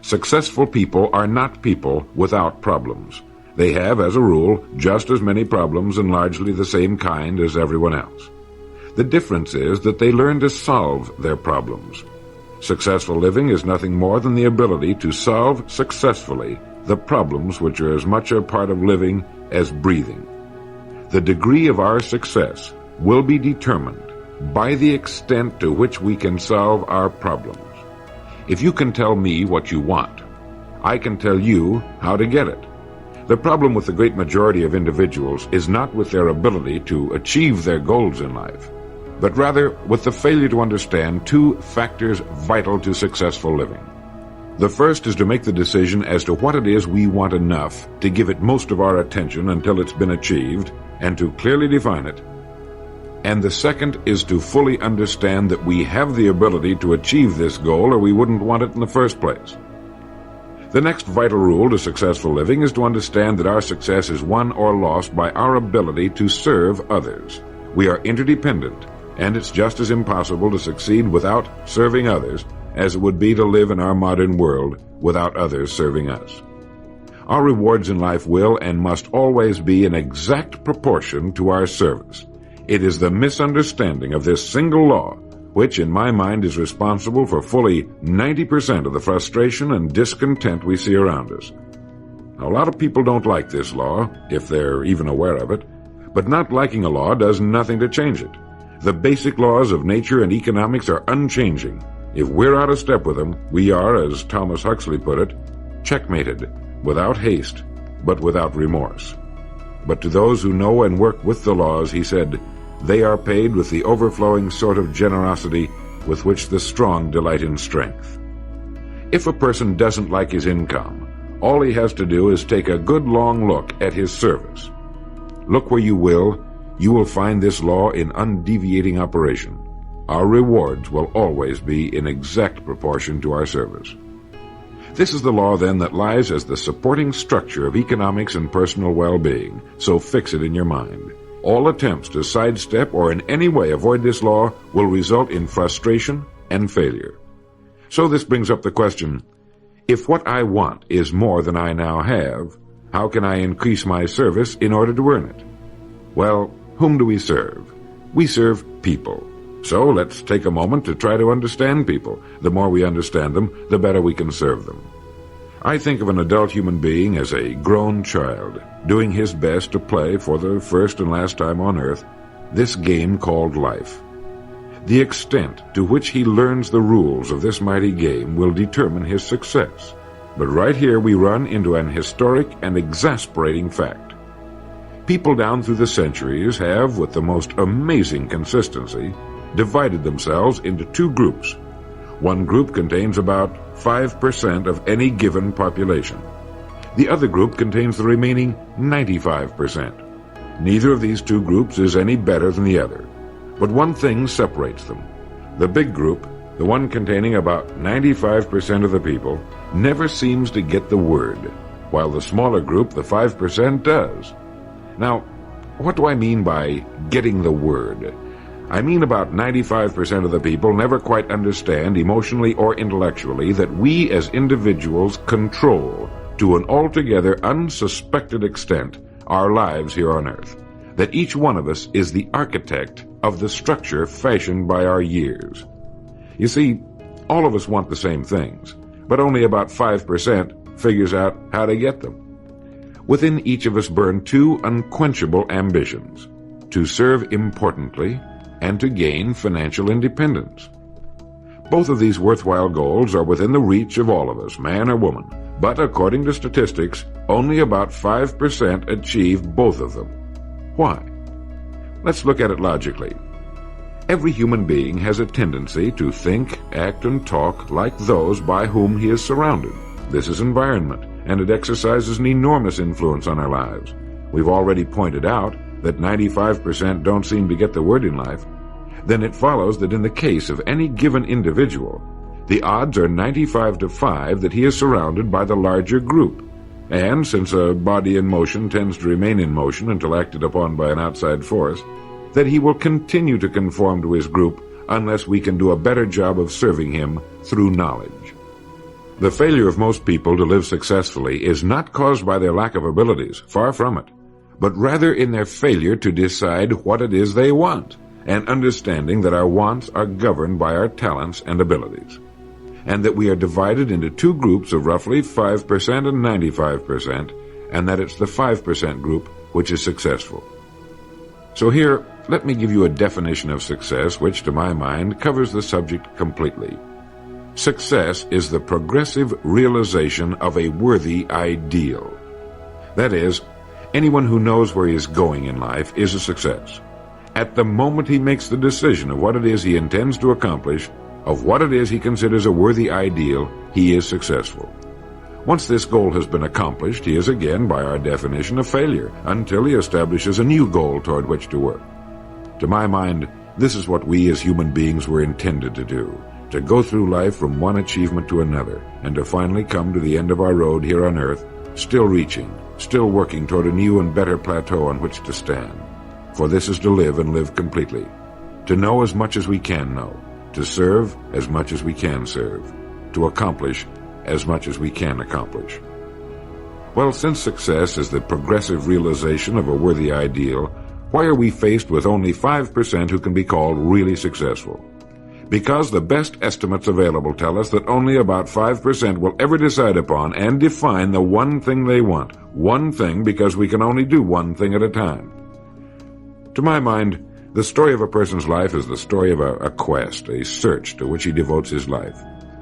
Successful people are not people without problems. They have, as a rule, just as many problems and largely the same kind as everyone else. The difference is that they learn to solve their problems. Successful living is nothing more than the ability to solve successfully the problems which are as much a part of living as breathing. The degree of our success will be determined by the extent to which we can solve our problems. If you can tell me what you want, I can tell you how to get it. The problem with the great majority of individuals is not with their ability to achieve their goals in life, but rather with the failure to understand two factors vital to successful living. The first is to make the decision as to what it is we want enough to give it most of our attention until it's been achieved, and to clearly define it. And the second is to fully understand that we have the ability to achieve this goal, or we wouldn't want it in the first place. The next vital rule to successful living is to understand that our success is won or lost by our ability to serve others. We are interdependent, and it's just as impossible to succeed without serving others as it would be to live in our modern world without others serving us. Our rewards in life will and must always be in exact proportion to our service. It is the misunderstanding of this single law which, in my mind, is responsible for fully 90% of the frustration and discontent we see around us. Now, a lot of people don't like this law, if they're even aware of it, but not liking a law does nothing to change it. The basic laws of nature and economics are unchanging. If we're out of step with them, we are, as Thomas Huxley put it, checkmated, without haste, but without remorse. But to those who know and work with the laws, he said, they are paid with the overflowing sort of generosity with which the strong delight in strength. If a person doesn't like his income, all he has to do is take a good long look at his service. Look where you will find this law in undeviating operation. Our rewards will always be in exact proportion to our service. This is the law, then, that lies as the supporting structure of economics and personal well-being, so fix it in your mind. All attempts to sidestep or in any way avoid this law will result in frustration and failure. So this brings up the question, if what I want is more than I now have, how can I increase my service in order to earn it? Well, whom do we serve? We serve people. So let's take a moment to try to understand people. The more we understand them, the better we can serve them. I think of an adult human being as a grown child, doing his best to play for the first and last time on earth this game called life. The extent to which he learns the rules of this mighty game will determine his success. But right here we run into an historic and exasperating fact. People down through the centuries have, with the most amazing consistency, divided themselves into two groups. One group contains about 5% of any given population. The other group contains the remaining 95%. Neither of these two groups is any better than the other. But one thing separates them. The big group, the one containing about 95% of the people, never seems to get the word, while the smaller group, the 5%, does. Now, what do I mean by getting the word? I mean about 95% of the people never quite understand, emotionally or intellectually, that we as individuals control, to an altogether unsuspected extent, our lives here on earth. That each one of us is the architect of the structure fashioned by our years. You see, all of us want the same things, but only about 5% figures out how to get them. Within each of us burn two unquenchable ambitions: to serve importantly and to gain financial independence. Both of these worthwhile goals are within the reach of all of us, man or woman, but according to statistics, only about 5% achieve both of them. Why? Let's look at it logically. Every human being has a tendency to think, act, and talk like those by whom he is surrounded. This is environment, and it exercises an enormous influence on our lives. We've already pointed out that 95% don't seem to get the word in life. Then it follows that in the case of any given individual, the odds are 95 to 5 that he is surrounded by the larger group. And since a body in motion tends to remain in motion until acted upon by an outside force, that he will continue to conform to his group unless we can do a better job of serving him through knowledge. The failure of most people to live successfully is not caused by their lack of abilities, far from it, but rather in their failure to decide what it is they want, and understanding that our wants are governed by our talents and abilities, and that we are divided into two groups of roughly 5% and 95%, and that it's the 5% group which is successful. So here, let me give you a definition of success which, to my mind, covers the subject completely. Success is the progressive realization of a worthy ideal. That is, anyone who knows where he is going in life is a success. At the moment he makes the decision of what it is he intends to accomplish, of what it is he considers a worthy ideal, he is successful. Once this goal has been accomplished, he is again, by our definition, a failure, until he establishes a new goal toward which to work. To my mind, this is what we as human beings were intended to do, to go through life from one achievement to another, and to finally come to the end of our road here on earth, still reaching, still working toward a new and better plateau on which to stand. For this is to live and live completely, to know as much as we can know, to serve as much as we can serve, to accomplish as much as we can accomplish. Well, since success is the progressive realization of a worthy ideal, why are we faced with only 5% who can be called really successful? Because the best estimates available tell us that only about 5% will ever decide upon and define the one thing they want. One thing, because we can only do one thing at a time. To my mind, the story of a person's life is the story of a quest, a search to which he devotes his life.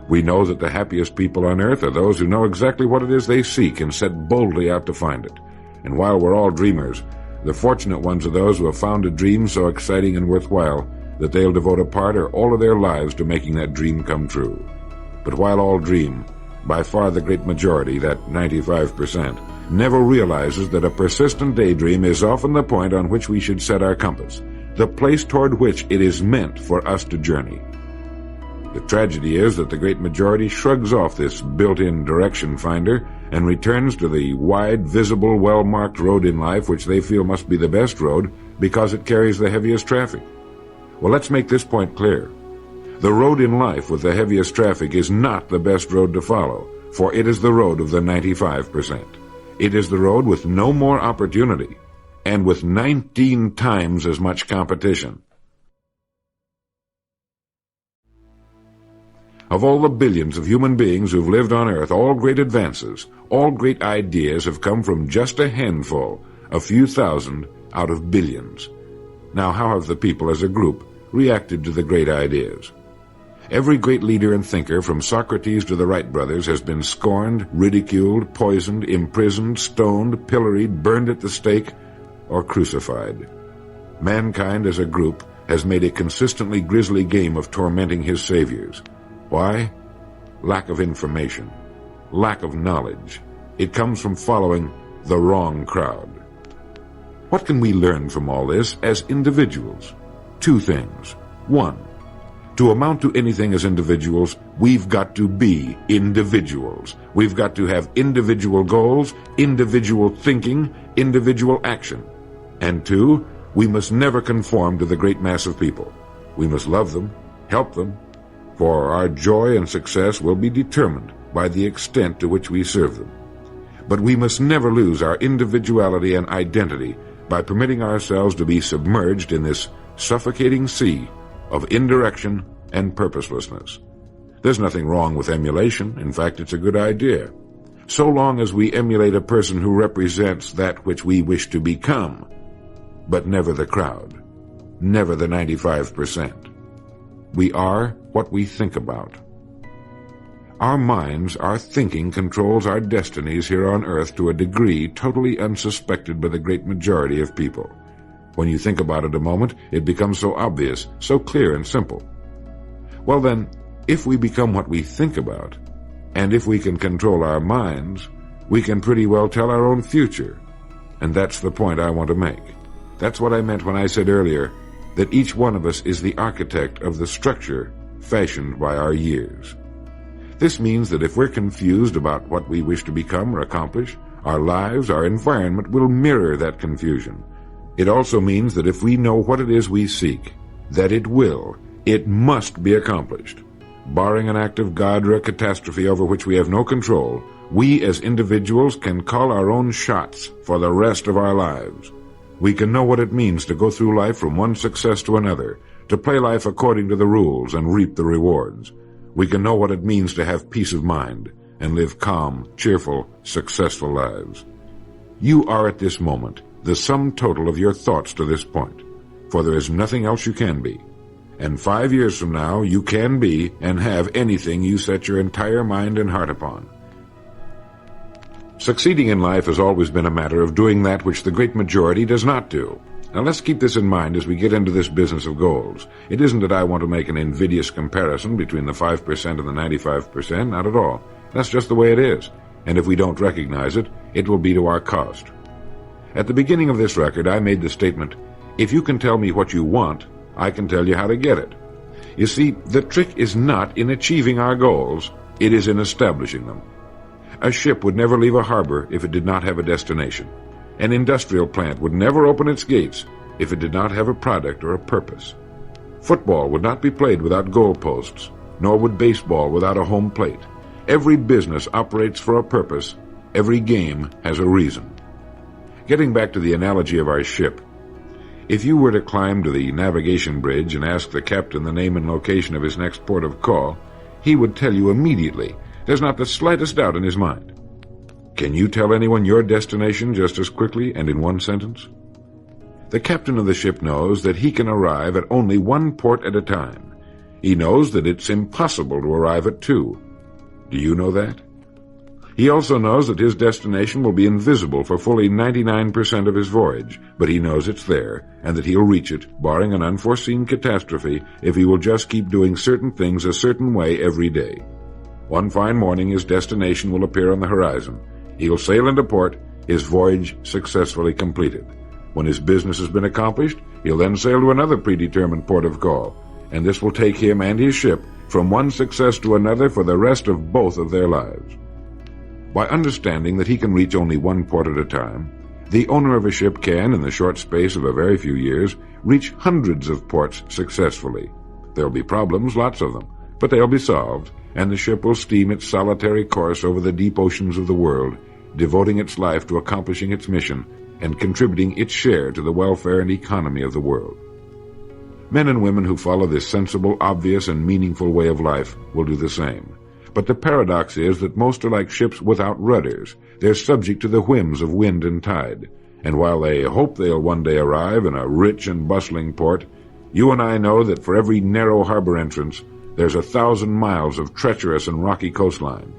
We know that the happiest people on earth are those who know exactly what it is they seek and set boldly out to find it. And while we're all dreamers, the fortunate ones are those who have found a dream so exciting and worthwhile that they'll devote a part or all of their lives to making that dream come true. But while all dream, by far the great majority, that 95%, never realizes that a persistent daydream is often the point on which we should set our compass, the place toward which it is meant for us to journey. The tragedy is that the great majority shrugs off this built-in direction finder and returns to the wide, visible, well-marked road in life which they feel must be the best road because it carries the heaviest traffic. Well, let's make this point clear. The road in life with the heaviest traffic is not the best road to follow, for it is the road of the 95%. It is the road with no more opportunity and with 19 times as much competition. Of all the billions of human beings who've lived on Earth, all great advances, all great ideas have come from just a handful, a few thousand out of billions. Now, how have the people as a group reacted to the great ideas? Every great leader and thinker, from Socrates to the Wright brothers, has been scorned, ridiculed, poisoned, imprisoned, stoned, pilloried, burned at the stake, or crucified. Mankind as a group has made a consistently grisly game of tormenting his saviors. Why? Lack of information, lack of knowledge. It comes from following the wrong crowd. What can we learn from all this as individuals? Two things. One, to amount to anything as individuals, we've got to be individuals. We've got to have individual goals, individual thinking, individual action. And two, we must never conform to the great mass of people. We must love them, help them, for our joy and success will be determined by the extent to which we serve them. But we must never lose our individuality and identity by permitting ourselves to be submerged in this suffocating sea of indirection and purposelessness. There's nothing wrong with emulation. In fact, it's a good idea, so long as we emulate a person who represents that which we wish to become, but never the crowd, never the 95%. We are what we think about. Our minds, our thinking controls our destinies here on earth to a degree totally unsuspected by the great majority of people. When you think about it a moment, it becomes so obvious, so clear and simple. Well then, if we become what we think about, and if we can control our minds, we can pretty well tell our own future. And that's the point I want to make. That's what I meant when I said earlier that each one of us is the architect of the structure fashioned by our years. This means that if we're confused about what we wish to become or accomplish, our lives, our environment will mirror that confusion. It also means that if we know what it is we seek, that it must be accomplished. barring an act of God or a catastrophe over which we have no control, we as individuals can call our own shots for the rest of our lives. We can know what it means to go through life from one success to another, to play life according to the rules and reap the rewards. We can know what it means to have peace of mind and live calm, cheerful, successful lives. You are at this moment the sum total of your thoughts to this point, for there is nothing else you can be. And 5 years from now, you can be and have anything you set your entire mind and heart upon. Succeeding in life has always been a matter of doing that which the great majority does not do. Now let's keep this in mind as we get into this business of goals. It isn't that I want to make an invidious comparison between the 5% and the 95%, not at all. That's just the way it is. And if we don't recognize it, it will be to our cost. At the beginning of this record, I made the statement, if you can tell me what you want, I can tell you how to get it. You see, the trick is not in achieving our goals, it is in establishing them. A ship would never leave a harbor if it did not have a destination. An industrial plant would never open its gates if it did not have a product or a purpose. Football would not be played without goalposts, nor would baseball without a home plate. Every business operates for a purpose. Every game has a reason. Getting back to the analogy of our ship, if you were to climb to the navigation bridge and ask the captain the name and location of his next port of call, he would tell you immediately. There's not the slightest doubt in his mind. Can you tell anyone your destination just as quickly and in one sentence? The captain of the ship knows that he can arrive at only one port at a time. He knows that it's impossible to arrive at two. Do you know that? He also knows that his destination will be invisible for fully 99% of his voyage, but he knows it's there, and that he'll reach it, barring an unforeseen catastrophe, if he will just keep doing certain things a certain way every day. One fine morning his destination will appear on the horizon. He'll sail into port, his voyage successfully completed. When his business has been accomplished, he'll then sail to another predetermined port of call, and this will take him and his ship from one success to another for the rest of both of their lives. By understanding that he can reach only one port at a time, the owner of a ship can, in the short space of a very few years, reach hundreds of ports successfully. There'll be problems, lots of them, but they'll be solved, and the ship will steam its solitary course over the deep oceans of the world, devoting its life to accomplishing its mission and contributing its share to the welfare and economy of the world. Men and women who follow this sensible, obvious, and meaningful way of life will do the same. But the paradox is that most are like ships without rudders. They're subject to the whims of wind and tide. And while they hope they'll one day arrive in a rich and bustling port, you and I know that for every narrow harbor entrance, there's 1,000 miles of treacherous and rocky coastline.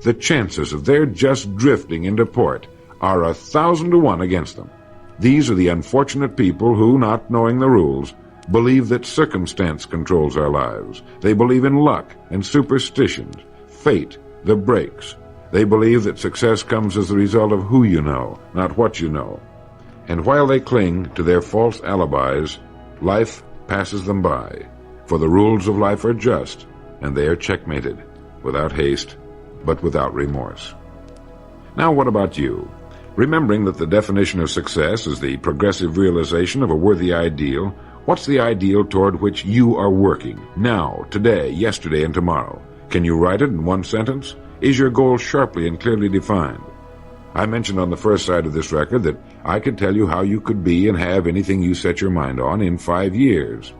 The chances of their just drifting into port are 1,000 to 1 against them. These are the unfortunate people who, not knowing the rules, believe that circumstance controls our lives. They believe in luck and superstitions, fate, the breaks. They believe that success comes as the result of who you know, not what you know. And while they cling to their false alibis, life passes them by. For the rules of life are just, and they are checkmated, without haste, but without remorse. Now what about you? Remembering that the definition of success is the progressive realization of a worthy ideal, what's the ideal toward which you are working, now, today, yesterday, and tomorrow? Can you write it in one sentence? Is your goal sharply and clearly defined? I mentioned on the first side of this record that I could tell you how you could be and have anything you set your mind on in 5 years.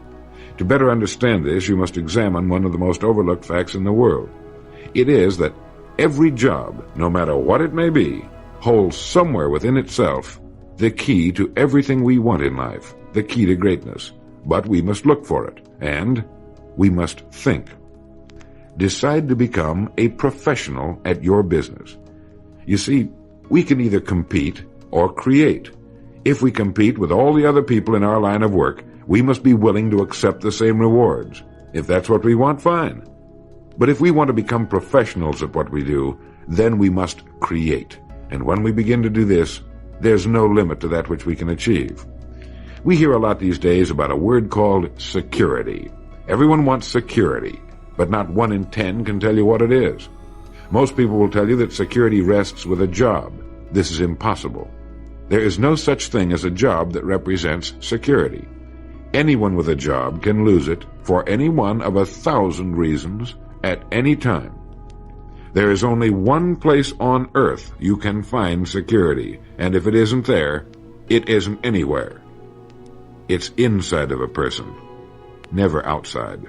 To better understand this, you must examine one of the most overlooked facts in the world. It is that every job, no matter what it may be, holds somewhere within itself the key to everything we want in life, the key to greatness. But we must look for it, and we must think. Decide to become a professional at your business. You see, we can either compete or create. If we compete with all the other people in our line of work, we must be willing to accept the same rewards. If that's what we want, fine. But if we want to become professionals at what we do, then we must create. And when we begin to do this, there's no limit to that which we can achieve. We hear a lot these days about a word called security. Everyone wants security, but not 1 in 10 can tell you what it is. Most people will tell you that security rests with a job. This is impossible. There is no such thing as a job that represents security. Anyone with a job can lose it for any one of 1,000 reasons at any time. There is only one place on earth you can find security, and if it isn't there, it isn't anywhere. It's inside of a person, never outside.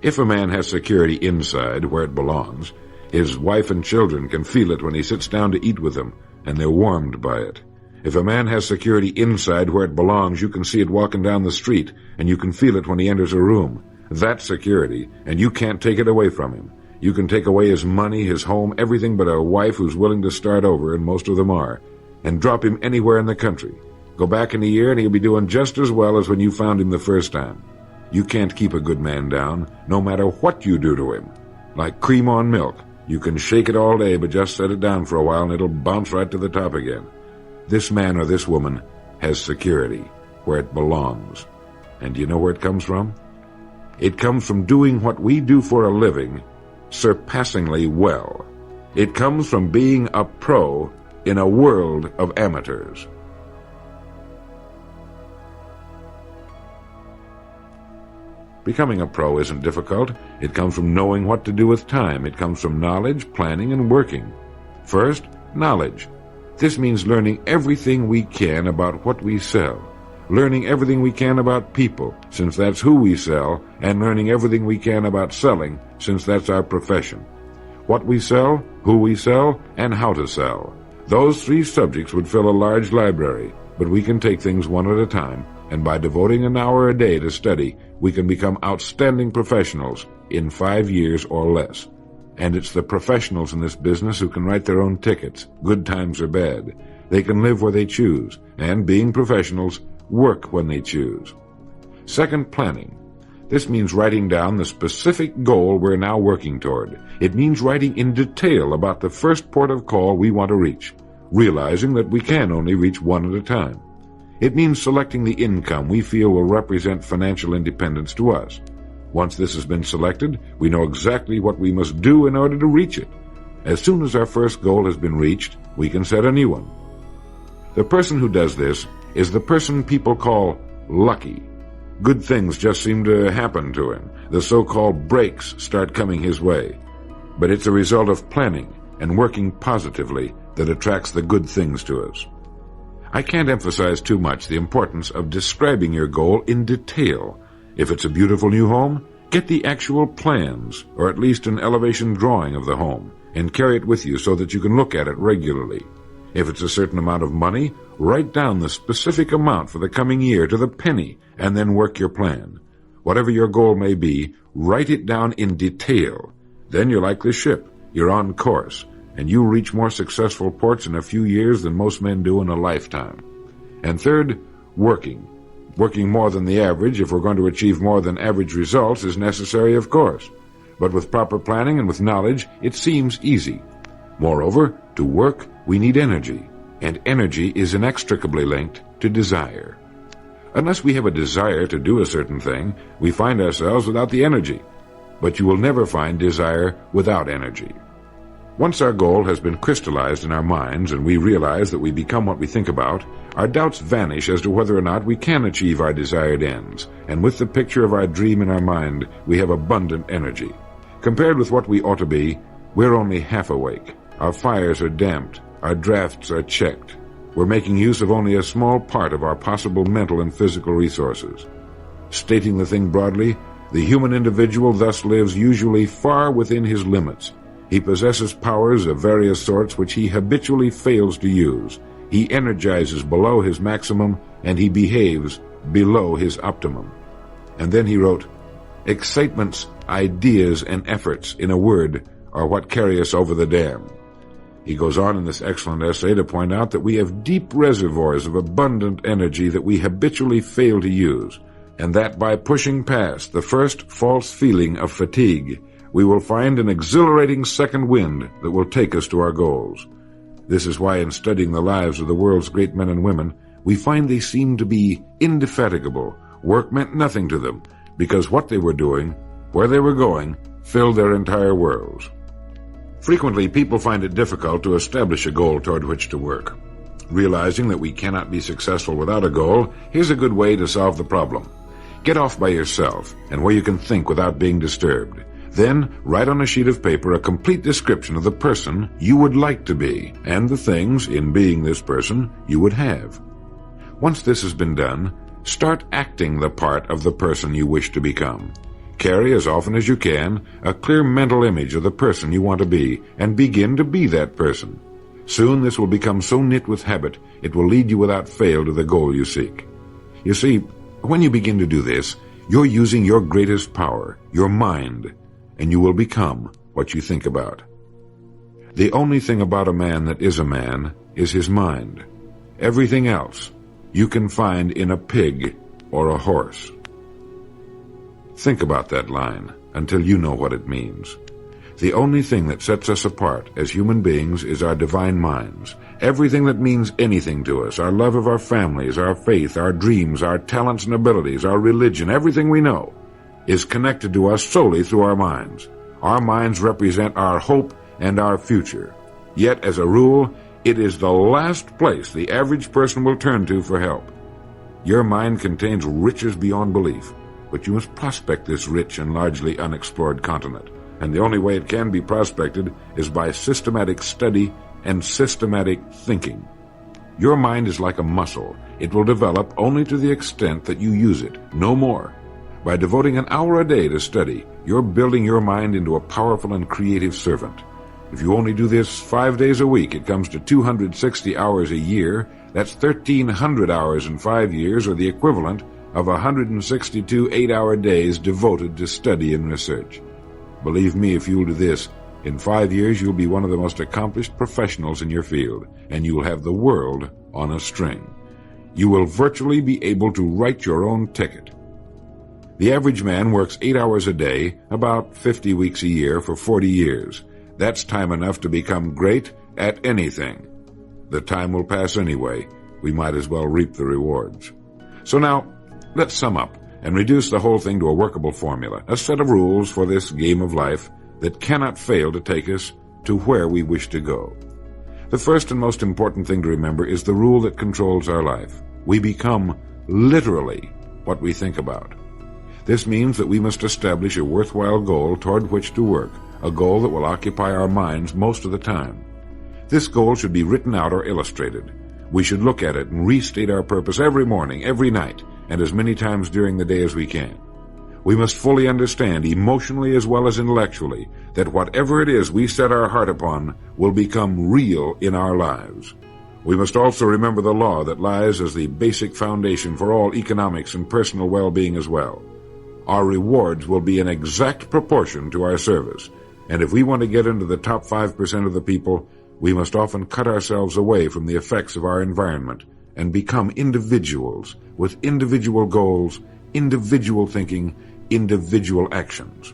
If a man has security inside, where it belongs, his wife and children can feel it when he sits down to eat with them, and they're warmed by it. If a man has security inside where it belongs, you can see it walking down the street, and you can feel it when he enters a room. That's security, and you can't take it away from him. You can take away his money, his home, everything but a wife who's willing to start over, and most of them are, and drop him anywhere in the country. Go back in a year, and he'll be doing just as well as when you found him the first time. You can't keep a good man down, no matter what you do to him. Like cream on milk. You can shake it all day, but just set it down for a while, and it'll bounce right to the top again. This man or this woman has security where it belongs. And do you know where it comes from? It comes from doing what we do for a living surpassingly well. It comes from being a pro in a world of amateurs. Becoming a pro isn't difficult. It comes from knowing what to do with time. It comes from knowledge, planning, and working. First, knowledge. This means learning everything we can about what we sell, learning everything we can about people, since that's who we sell, and learning everything we can about selling, since that's our profession. What we sell, who we sell, and how to sell. Those 3 subjects would fill a large library, but we can take things one at a time, and by devoting an hour a day to study, we can become outstanding professionals in 5 years or less. And it's the professionals in this business who can write their own tickets, good times or bad. They can live where they choose, and being professionals, work when they choose. Second, planning. This means writing down the specific goal we're now working toward. It means writing in detail about the first port of call we want to reach, realizing that we can only reach one at a time. It means selecting the income we feel will represent financial independence to us. Once this has been selected, we know exactly what we must do in order to reach it. As soon as our first goal has been reached, we can set a new one. The person who does this is the person people call lucky. Good things just seem to happen to him. The so-called breaks start coming his way. But it's a result of planning and working positively that attracts the good things to us. I can't emphasize too much the importance of describing your goal in detail. If it's a beautiful new home, get the actual plans, or at least an elevation drawing of the home, and carry it with you so that you can look at it regularly. If it's a certain amount of money, write down the specific amount for the coming year to the penny, and then work your plan. Whatever your goal may be, write it down in detail. Then you're like the ship. You're on course, and you reach more successful ports in a few years than most men do in a lifetime. And third, working. Working more than the average, if we're going to achieve more than average results, is necessary, of course. But with proper planning and with knowledge, it seems easy. Moreover, to work, we need energy, and energy is inextricably linked to desire. Unless we have a desire to do a certain thing, we find ourselves without the energy. But you will never find desire without energy. Once our goal has been crystallized in our minds and we realize that we become what we think about, our doubts vanish as to whether or not we can achieve our desired ends, and with the picture of our dream in our mind, we have abundant energy. Compared with what we ought to be, we're only half awake. Our fires are damped, our drafts are checked. We're making use of only a small part of our possible mental and physical resources. Stating the thing broadly, the human individual thus lives usually far within his limits. He possesses powers of various sorts which he habitually fails to use. He energizes below his maximum, and he behaves below his optimum. And then he wrote, "Excitements, ideas, and efforts, in a word, are what carry us over the dam." He goes on in this excellent essay to point out that we have deep reservoirs of abundant energy that we habitually fail to use, and that by pushing past the first false feeling of fatigue, we will find an exhilarating second wind that will take us to our goals. This is why in studying the lives of the world's great men and women, we find they seemed to be indefatigable. Work meant nothing to them, because what they were doing, where they were going, filled their entire worlds. Frequently, people find it difficult to establish a goal toward which to work. Realizing that we cannot be successful without a goal, here's a good way to solve the problem. Get off by yourself and where you can think without being disturbed. Then write on a sheet of paper a complete description of the person you would like to be and the things, in being this person, you would have. Once this has been done, start acting the part of the person you wish to become. Carry as often as you can a clear mental image of the person you want to be and begin to be that person. Soon this will become so knit with habit it will lead you without fail to the goal you seek. You see, when you begin to do this, you're using your greatest power, your mind, and you will become what you think about. The only thing about a man that is a man is his mind. Everything else you can find in a pig or a horse. Think about that line until you know what it means. The only thing that sets us apart as human beings is our divine minds. Everything that means anything to us, our love of our families, our faith, our dreams, our talents and abilities, our religion, everything we know, is connected to us solely through our minds. Our minds represent our hope and our future. Yet, as a rule, it is the last place the average person will turn to for help. Your mind contains riches beyond belief, but you must prospect this rich and largely unexplored continent. And the only way it can be prospected is by systematic study and systematic thinking. Your mind is like a muscle. It will develop only to the extent that you use it, no more. By devoting an hour a day to study, you're building your mind into a powerful and creative servant. If you only do this 5 days a week, it comes to 260 hours a year. That's 1,300 hours in 5 years, or the equivalent of 162 8-hour days devoted to study and research. Believe me, if you'll do this, in 5 years you'll be one of the most accomplished professionals in your field, and you'll have the world on a string. You will virtually be able to write your own ticket. The average man works 8 hours a day, about 50 weeks a year, for 40 years. That's time enough to become great at anything. The time will pass anyway. We might as well reap the rewards. So now, let's sum up and reduce the whole thing to a workable formula, a set of rules for this game of life that cannot fail to take us to where we wish to go. The first and most important thing to remember is the rule that controls our life. We become literally what we think about. This means that we must establish a worthwhile goal toward which to work, a goal that will occupy our minds most of the time. This goal should be written out or illustrated. We should look at it and restate our purpose every morning, every night, and as many times during the day as we can. We must fully understand, emotionally as well as intellectually, that whatever it is we set our heart upon will become real in our lives. We must also remember the law that lies as the basic foundation for all economics and personal well-being as well. Our rewards will be in exact proportion to our service, and if we want to get into the top 5% of the people, we must often cut ourselves away from the effects of our environment and become individuals with individual goals, individual thinking, individual actions.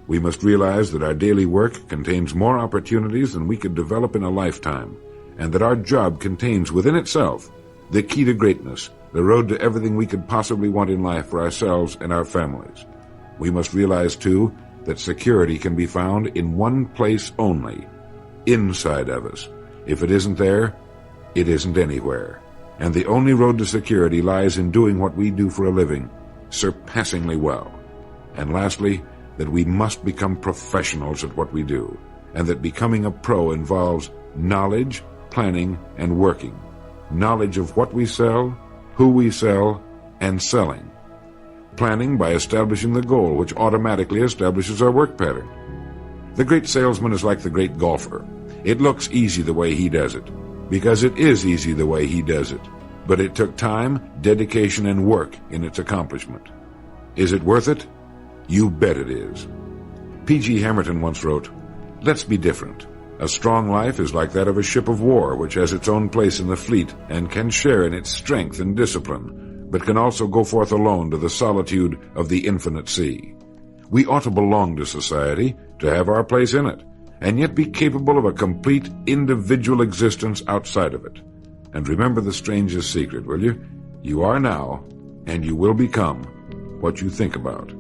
We must realize that our daily work contains more opportunities than we could develop in a lifetime, and that our job contains within itself the key to greatness, the road to everything we could possibly want in life for ourselves and our families. We must realize, too, that security can be found in one place only, inside of us. If it isn't there, it isn't anywhere. And the only road to security lies in doing what we do for a living surpassingly well. And lastly, that we must become professionals at what we do, and that becoming a pro involves knowledge, planning, and working. Knowledge of what we sell, who we sell, and selling. Planning by establishing the goal, which automatically establishes our work pattern. The great salesman is like the great golfer. It looks easy the way he does it, because it is easy the way he does it. But it took time, dedication, and work in its accomplishment. Is it worth it? You bet it is. P.G. Hamilton once wrote, "Let's be different. A strong life is like that of a ship of war, which has its own place in the fleet and can share in its strength and discipline, but can also go forth alone to the solitude of the infinite sea. We ought to belong to society, to have our place in it, and yet be capable of a complete individual existence outside of it. And remember the strangest secret, will you? You are now, and you will become, what you think about."